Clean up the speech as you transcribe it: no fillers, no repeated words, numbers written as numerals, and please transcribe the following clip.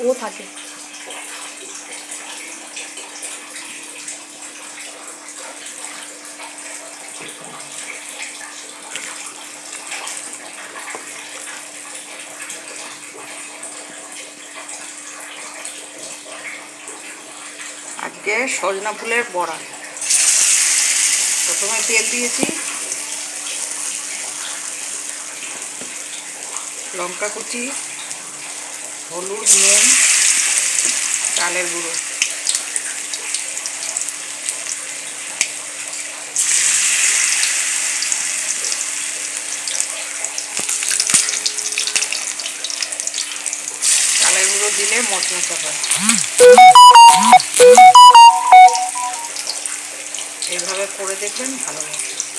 ও থাকে। আজকে সজনা ফুলের বড়া। প্রথমে তেল দিয়েছি, লঙ্কা কুচি, হলুদ, নুন, চালের গুঁড়ো, চালের গুঁড়ো দিলে মচমচা হয়। এইভাবে করে দেখবেন, ভালো লাগবে।